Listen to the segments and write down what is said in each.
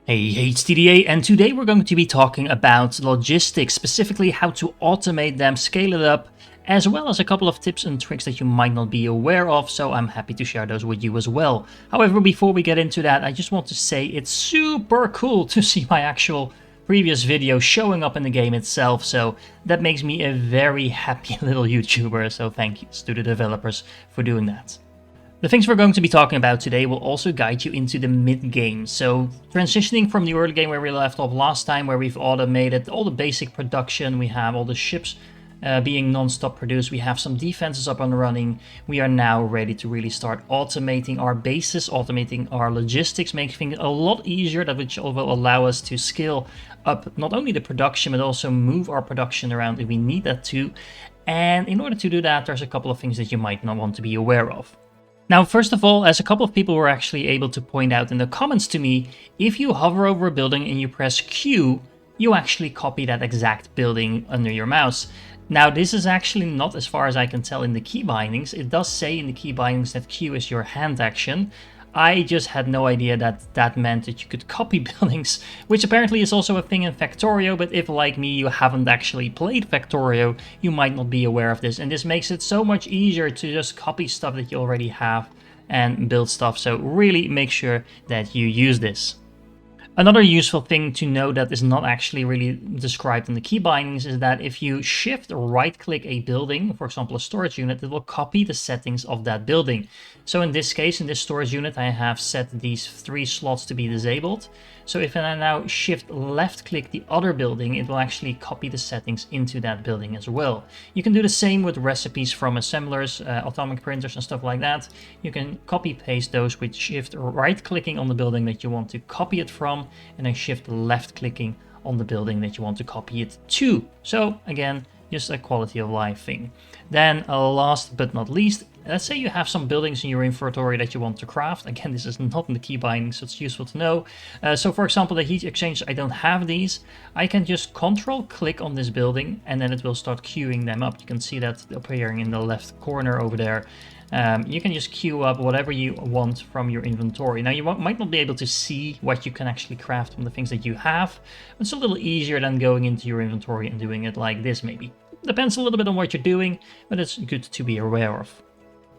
Hey, it's TDA, and today we're going to be talking about logistics, specifically how to automate them, scale it up, as well as a couple of tips and tricks that you might not be aware of, so I'm happy to share those with you as well. However, before we get into that, I just want to say it's super cool to see my actual previous video showing up in the game itself, so that makes me a very happy little YouTuber, so thank you to the developers for doing that. The things we're going to be talking about today will also guide you into the mid-game. So transitioning from the early game where we left off last time, where we've automated all the basic production, we have all the ships being non-stop produced, we have some defenses up and running, we are now ready to really start automating our bases, automating our logistics, making things a lot easier, that which will allow us to scale up not only the production but also move our production around if we need that to. And in order to do that, there's a couple of things that you might not want to be aware of. Now, first of all, as a couple of people were actually able to point out in the comments to me, if you hover over a building and you press Q, you actually copy that exact building under your mouse. Now, this is actually not, as far as I can tell, in the key bindings. It does say in the key bindings that Q is your hand action. I just had no idea that that meant that you could copy buildings, which apparently is also a thing in Factorio, but if, like me, you haven't actually played Factorio, you might not be aware of this, and this makes it so much easier to just copy stuff that you already have and build stuff, so really make sure that you use this. Another useful thing to know that is not actually really described in the key bindings is that if you shift or right click a building, for example a storage unit, it will copy the settings of that building. So in this case, in this storage unit, I have set these 3 slots to be disabled. So if I now shift left click the other building, it will actually copy the settings into that building as well. You can do the same with recipes from assemblers, atomic printers and stuff like that. You can copy paste those with shift right clicking on the building that you want to copy it from, and then shift left clicking on the building that you want to copy it to. So again, just a quality of life thing. Then last but not least, let's say you have some buildings in your inventory that you want to craft. Again, this is not in the key binding, so it's useful to know. So for example, the heat exchange, I don't have these. I can just control click on this building and then it will start queuing them up. You can see that appearing in the left corner over there. You can just queue up whatever you want from your inventory. Now, you might not be able to see what you can actually craft from the things that you have. It's a little easier than going into your inventory and doing it like this, maybe. Depends a little bit on what you're doing, but it's good to be aware of.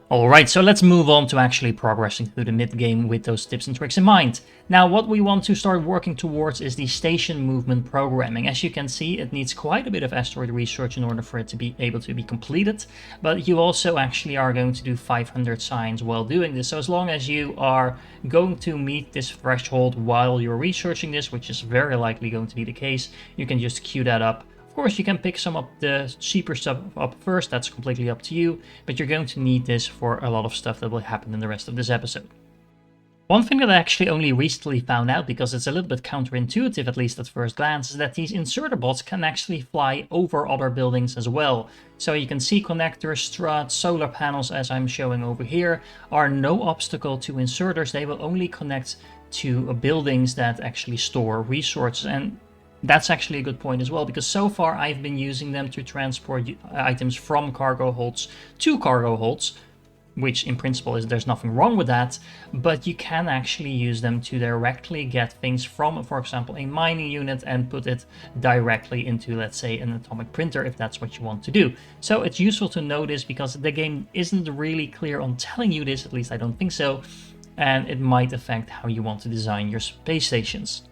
Alright, so let's move on to actually progressing through the mid-game with those tips and tricks in mind. Now, what we want to start working towards is the station movement programming. As you can see, it needs quite a bit of asteroid research in order for it to be able to be completed, but you also actually are going to do 500 signs while doing this. So as long as you are going to meet this threshold while you're researching this, which is very likely going to be the case, you can just queue that up. Of course, you can pick some of the cheaper stuff up first, that's completely up to you, but you're going to need this for a lot of stuff that will happen in the rest of this episode. One thing that I actually only recently found out, because it's a little bit counterintuitive, at least at first glance, is that these inserter bots can actually fly over other buildings as well. So you can see connectors, struts, solar panels, as I'm showing over here, are no obstacle to inserters. They will only connect to buildings that actually store resources. And that's actually a good point as well, because so far I've been using them to transport items from cargo holds to cargo holds, which in principle is there's nothing wrong with that, but you can actually use them to directly get things from, for example, a mining unit and put it directly into, let's say, an atomic printer if that's what you want to do. So it's useful to know this because the game isn't really clear on telling you this, at least I don't think so, and it might affect how you want to design your space stations.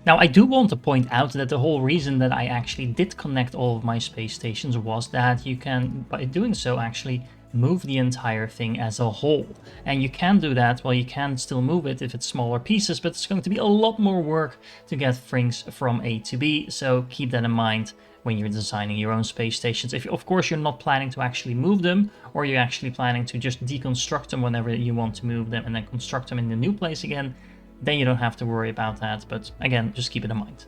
Now, I do want to point out that the whole reason that I actually did connect all of my space stations was that you can, by doing so, actually move the entire thing as a whole. And you can do that, well, you can still move it if it's smaller pieces, but it's going to be a lot more work to get things from A to B, so keep that in mind when you're designing your own space stations. If, of course, you're not planning to actually move them, or you're actually planning to just deconstruct them whenever you want to move them and then construct them in the new place again, then you don't have to worry about that, but again, just keep it in mind.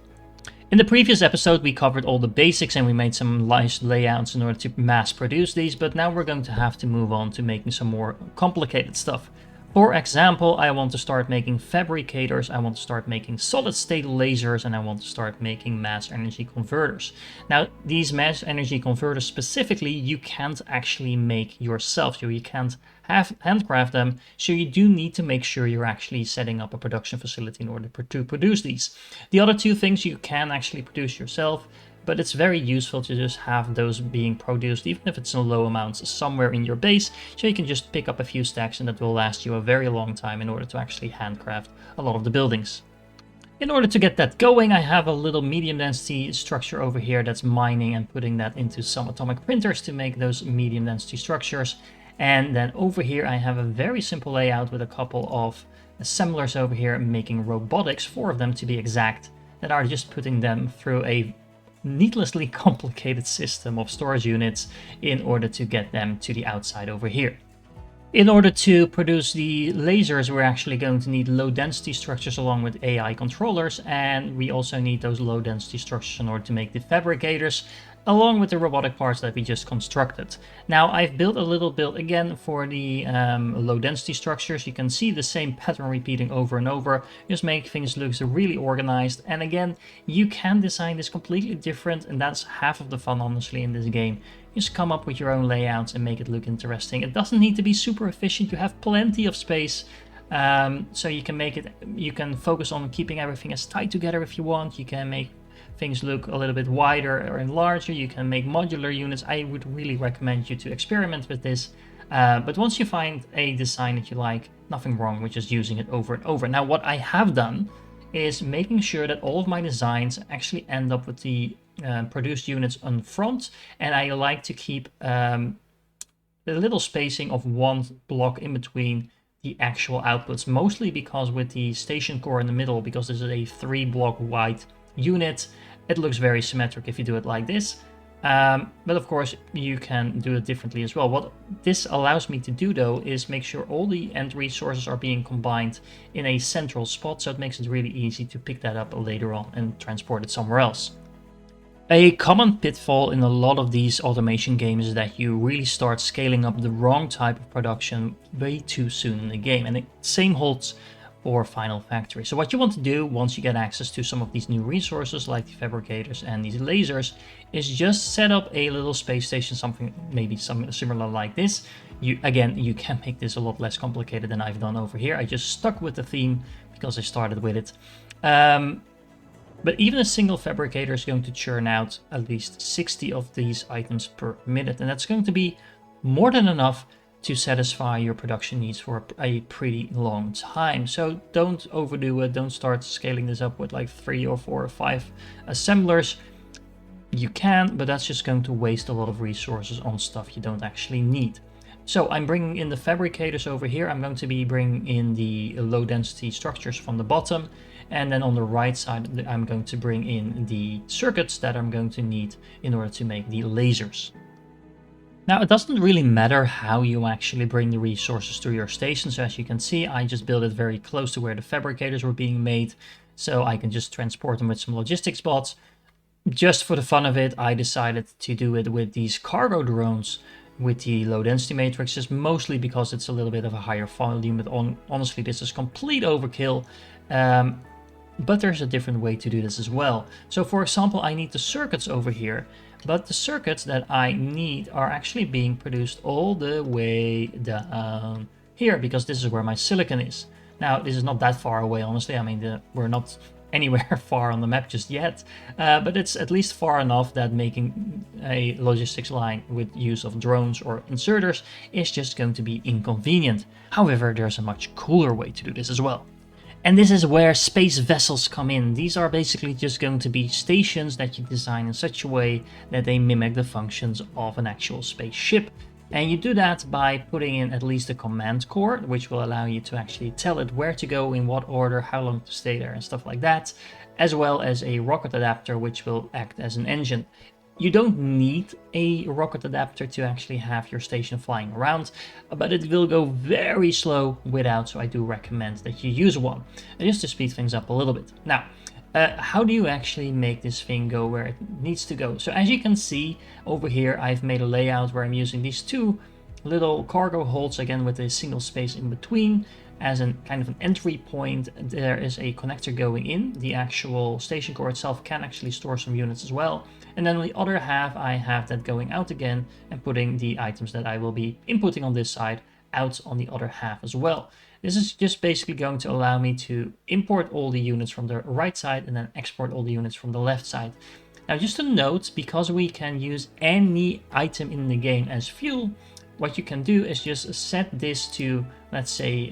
In the previous episode, we covered all the basics and we made some nice layouts in order to mass produce these, but now we're going to have to move on to making some more complicated stuff. For example, I want to start making fabricators, I want to start making solid state lasers, and I want to start making mass energy converters. Now, these mass energy converters specifically, you can't actually make yourself, so you can't handcraft them, so you do need to make sure you're actually setting up a production facility in order to produce these. The other two things you can actually produce yourself, but it's very useful to just have those being produced, even if it's in low amounts, somewhere in your base, so you can just pick up a few stacks and that will last you a very long time in order to actually handcraft a lot of the buildings. In order to get that going, I have a little medium density structure over here that's mining and putting that into some atomic printers to make those medium density structures. And then over here I have a very simple layout with a couple of assemblers over here making robotics, 4 of them to be exact, that are just putting them through a needlessly complicated system of storage units in order to get them to the outside over here. In order to produce the lasers, we're actually going to need low density structures along with AI controllers, and we also need those low density structures in order to make the fabricators, along with the robotic parts that we just constructed. Now, I've built a little build again for the low density structures. You can see the same pattern repeating over and over, just make things look really organized. And again, you can design this completely different, and that's half of the fun, honestly, in this game. Just come up with your own layouts and make it look interesting. It doesn't need to be super efficient. You have plenty of space. So you can make it, you can focus on keeping everything as tight together if you want. You can make things look a little bit wider or larger. You can make modular units. I would really recommend you to experiment with this. But once you find a design that you like, nothing wrong with just using it over and over. Now, what I have done is making sure that all of my designs actually end up with the produced units on front, and I like to keep a little spacing of 1 block in between the actual outputs, mostly because with the station core in the middle, because this is a 3 block wide unit, it looks very symmetric if you do it like this. But of course you can do it differently as well. What this allows me to do though is make sure all the end resources are being combined in a central spot, so it makes it really easy to pick that up later on and transport it somewhere else. A common pitfall in a lot of these automation games is that you really start scaling up the wrong type of production way too soon in the game, and the same holds for Final Factory. So what you want to do once you get access to some of these new resources like the fabricators and these lasers is just set up a little space station, something maybe some similar like this. You can make this a lot less complicated than I've done over here. I just stuck with the theme because I started with it. But even a single fabricator is going to churn out at least 60 of these items per minute, and that's going to be more than enough to satisfy your production needs for a pretty long time. So don't overdo it. Don't start scaling this up with like 3 or 4 or 5 assemblers. You can, but that's just going to waste a lot of resources on stuff you don't actually need. So I'm bringing in the fabricators over here. I'm going to be bringing in the low density structures from the bottom. And then on the right side, I'm going to bring in the circuits that I'm going to need in order to make the lasers. Now, it doesn't really matter how you actually bring the resources to your station. So as you can see, I just built it very close to where the fabricators were being made, so I can just transport them with some logistics bots. Just for the fun of it, I decided to do it with these cargo drones with the low density matrices, mostly because it's a little bit of a higher volume, but honestly, this is complete overkill. But there's a different way to do this as well. So for example, I need the circuits over here, but the circuits that I need are actually being produced all the way down here, because this is where my silicon is. Now, this is not that far away, honestly. I mean, we're not anywhere far on the map just yet, but it's at least far enough that making a logistics line with use of drones or inserters is just going to be inconvenient. However, there's a much cooler way to do this as well. And this is where space vessels come in. These are basically just going to be stations that you design in such a way that they mimic the functions of an actual spaceship. And you do that by putting in at least a command core, which will allow you to actually tell it where to go, in what order, how long to stay there and stuff like that, as well as a rocket adapter, which will act as an engine. You don't need a rocket adapter to actually have your station flying around, but it will go very slow without, so I do recommend that you use one, just to speed things up a little bit. Now, how do you actually make this thing go where it needs to go? So as you can see over here, I've made a layout where I'm using these 2 little cargo holds, again with a single space in between, as a kind of an entry point. There is a connector going in. The actual station core itself can actually store some units as well. And then on the other half, I have that going out again and putting the items that I will be inputting on this side out on the other half as well. This is just basically going to allow me to import all the units from the right side and then export all the units from the left side. Now, just a note, because we can use any item in the game as fuel, what you can do is just set this to, let's say,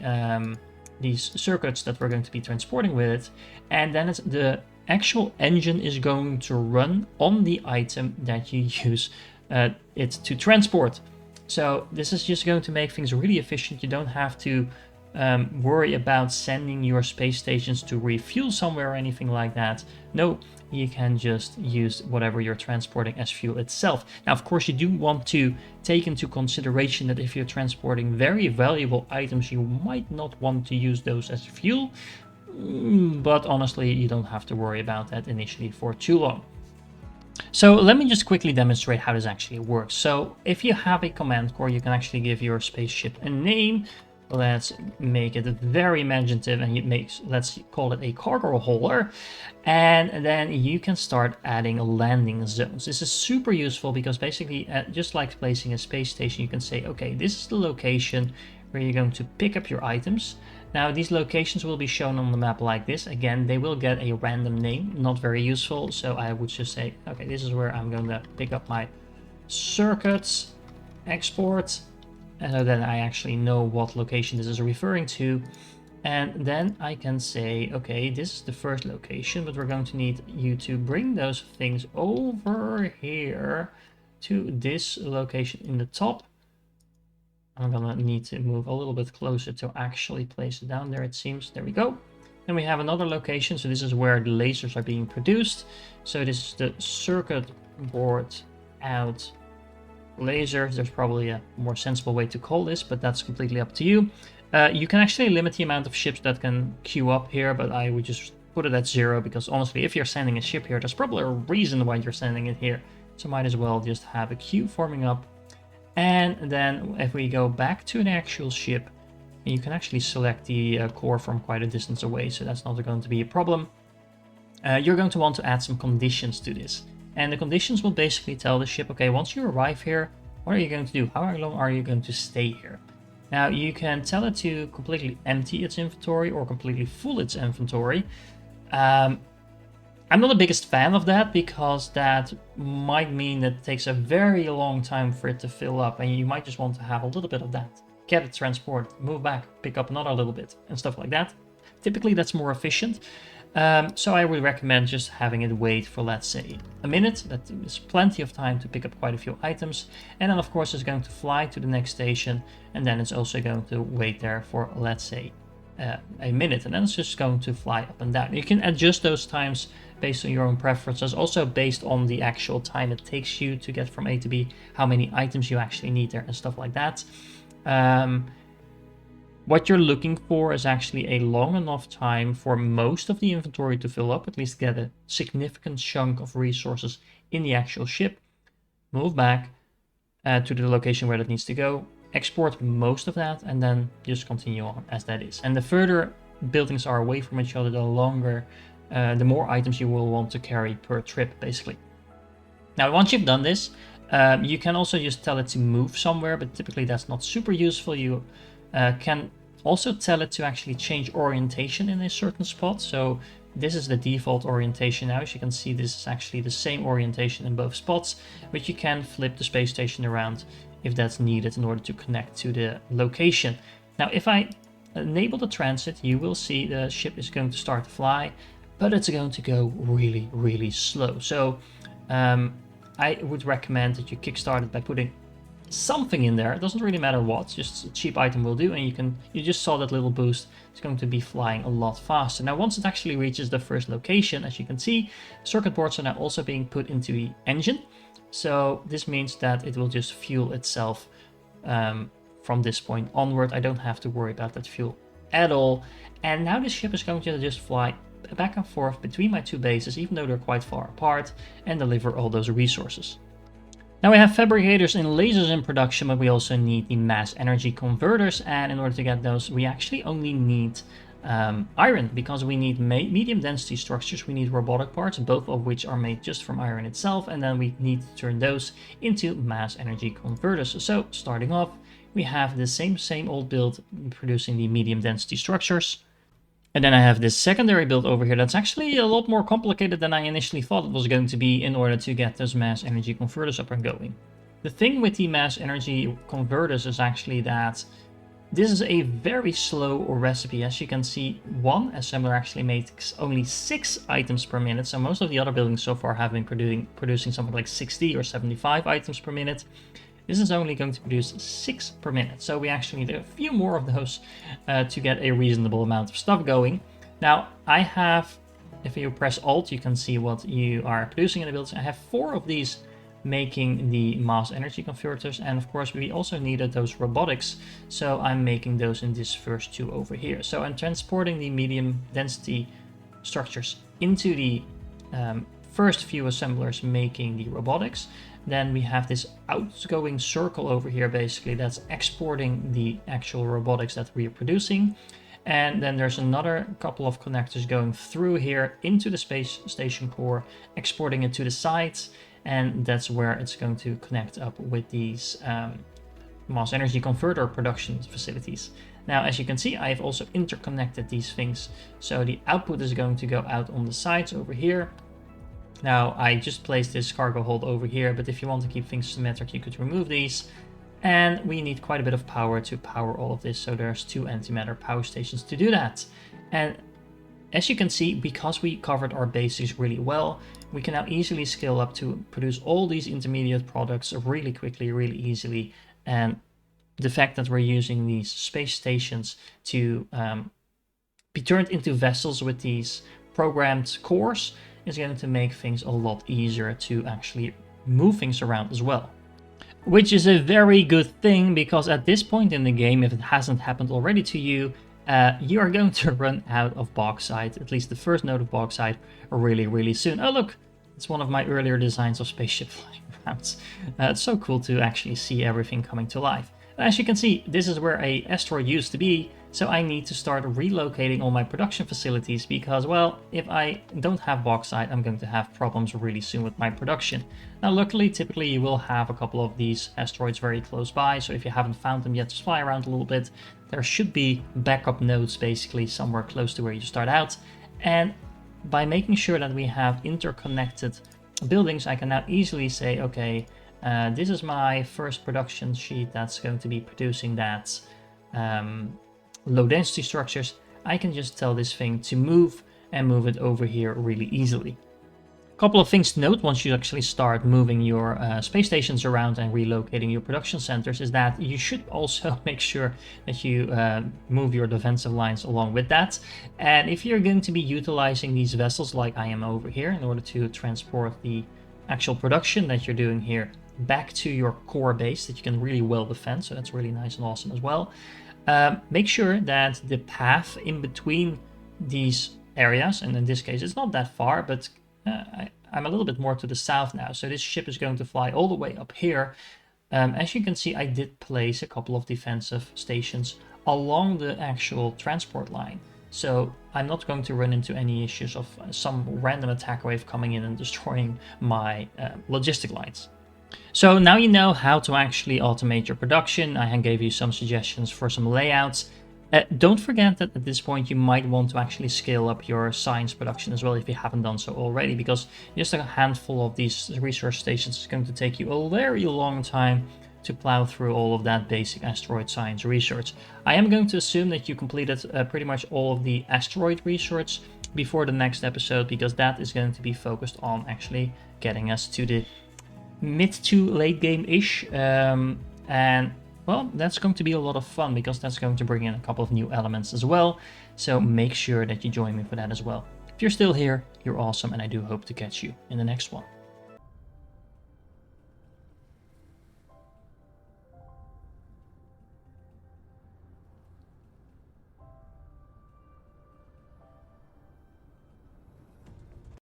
these circuits that we're going to be transporting with it, and then the actual engine is going to run on the item that you use it to transport. So this is just going to make things really efficient. You don't have to worry about sending your space stations to refuel somewhere or anything like that. No, you can just use whatever you're transporting as fuel itself. Now, of course, you do want to take into consideration that if you're transporting very valuable items, you might not want to use those as fuel. But honestly, you don't have to worry about that initially for too long. So let me just quickly demonstrate how this actually works. So if you have a command core, you can actually give your spaceship a name. Let's make it very imaginative and let's call it a cargo hauler. And then you can start adding landing zones. This is super useful because basically, just like placing a space station, you can say, okay, this is the location where you're going to pick up your items. Now, these locations will be shown on the map like this. Again, they will get a random name, not very useful. So I would just say, okay, this is where I'm going to pick up my circuits, export. And so then I actually know what location this is referring to. And then I can say, okay, this is the first location, but we're going to need you to bring those things over here to this location in the top. I'm gonna need to move a little bit closer to actually place it down there, it seems. There we go. Then we have another location. So this is where the lasers are being produced. So this is the circuit board out lasers. There's probably a more sensible way to call this, but that's completely up to you. You can actually limit the amount of ships that can queue up here, but I would just put it at 0 because honestly, if you're sending a ship here, there's probably a reason why you're sending it here. So might as well just have a queue forming up. And then if we go back to an actual ship, you can actually select the core from quite a distance away, so that's not going to be a problem. You're going to want to add some conditions to this. And the conditions will basically tell the ship, okay, once you arrive here, what are you going to do? How long are you going to stay here? Now, you can tell it to completely empty its inventory or completely full its inventory. I'm not the biggest fan of that because that might mean that it takes a very long time for it to fill up, and you might just want to have a little bit of that. Get it, transport, move back, pick up another little bit, and stuff like that. Typically, that's more efficient. So I would recommend just having it wait for, let's say, a minute. That is plenty of time to pick up quite a few items. And then, of course, it's going to fly to the next station, and then it's also going to wait there for, let's say, a minute, and then it's just going to fly up and down. You can adjust those times based on your own preferences, also based on the actual time it takes you to get from A to B, how many items you actually need there and stuff like that. What you're looking for is actually a long enough time for most of the inventory to fill up, at least get a significant chunk of resources in the actual ship, move back to the location where it needs to go, export most of that, and then just continue on as that is. And the further buildings are away from each other, the longer, the more items you will want to carry per trip, basically. Now, once you've done this, you can also just tell it to move somewhere, but typically that's not super useful. You can also tell it to actually change orientation in a certain spot. So this is the default orientation now. As you can see, this is actually the same orientation in both spots, but you can flip the space station around if that's needed in order to connect to the location. Now, if I enable the transit, you will see the ship is going to start to fly, but it's going to go really, really slow. So I would recommend that you kickstart it by putting something in there. It doesn't really matter what, just a cheap item will do, and you just saw that little boost. It's going to be flying a lot faster. Now, once it actually reaches the first location, as you can see, circuit boards are now also being put into the engine. So this means that it will just fuel itself from this point onward. I don't have to worry about that fuel at all. And now this ship is going to just fly back and forth between my two bases, even though they're quite far apart, and deliver all those resources. Now we have fabricators and lasers in production, but we also need the mass energy converters, and in order to get those we actually only need iron, because we need medium density structures, we need robotic parts, both of which are made just from iron itself, and then we need to turn those into mass energy converters. So starting off, we have the same old build producing the medium density structures. And then I have this secondary build over here that's actually a lot more complicated than I initially thought it was going to be in order to get those mass energy converters up and going. The thing with the mass energy converters is actually that this is a very slow recipe. As you can see, one assembler actually makes only 6 items per minute. So most of the other buildings so far have been producing something like 60 or 75 items per minute. This is only going to produce 6 per minute. So we actually need a few more of those to get a reasonable amount of stuff going. Now I have, if you press Alt, you can see what you are producing in the builds. I have 4 of these making the mass energy converters, and of course we also needed those robotics, so I'm making those in this first 2 over here. So I'm transporting the medium density structures into the first few assemblers making the robotics. Then we have this outgoing circle over here basically that's exporting the actual robotics that we are producing. And then there's another couple of connectors going through here into the space station core, exporting it to the sides, and that's where it's going to connect up with these mass energy converter production facilities. Now, as you can see, I've also interconnected these things, so the output is going to go out on the sides over here. Now, I just placed this cargo hold over here, but if you want to keep things symmetric, you could remove these. And we need quite a bit of power to power all of this, so there's 2 antimatter power stations to do that. And as you can see, because we covered our basics really well, we can now easily scale up to produce all these intermediate products really quickly, really easily. And the fact that we're using these space stations to be turned into vessels with these programmed cores is going to make things a lot easier to actually move things around as well. Which is a very good thing, because at this point in the game, if it hasn't happened already to you, you are going to run out of bauxite, at least the first node of bauxite, really soon. Oh look, it's one of my earlier designs of spaceship flying around. It's so cool to actually see everything coming to life. As you can see, this is where an asteroid used to be, so I need to start relocating all my production facilities because, well, if I don't have bauxite, I'm going to have problems really soon with my production. Now, luckily, typically you will have a couple of these asteroids very close by, so if you haven't found them yet, just fly around a little bit. There should be backup nodes basically somewhere close to where you start out. And by making sure that we have interconnected buildings, I can now easily say, okay, this is my first production sheet that's going to be producing that low density structures. I can just tell this thing to move and move it over here really easily. A couple of things to note once you actually start moving your space stations around and relocating your production centers is that you should also make sure that you move your defensive lines along with that. And if you're going to be utilizing these vessels like I am over here in order to transport the actual production that you're doing here back to your core base that you can really well defend, so that's really nice and awesome as well. Make sure that the path in between these areas, and in this case it's not that far, but I'm a little bit more to the south now, so this ship is going to fly all the way up here. As you can see, I did place a couple of defensive stations along the actual transport line, so I'm not going to run into any issues of some random attack wave coming in and destroying my logistic lines. So now you know how to actually automate your production. I gave you some suggestions for some layouts. Don't forget that at this point you might want to actually scale up your science production as well if you haven't done so already, because just a handful of these research stations is going to take you a very long time to plow through all of that basic asteroid science research. I am going to assume that you completed pretty much all of the asteroid research before the next episode, because that is going to be focused on actually getting us to the mid to late game-ish, and well, that's going to be a lot of fun because that's going to bring in a couple of new elements as well, so make sure that you join me for that as well. If you're still here, you're awesome, and I do hope to catch you in the next one.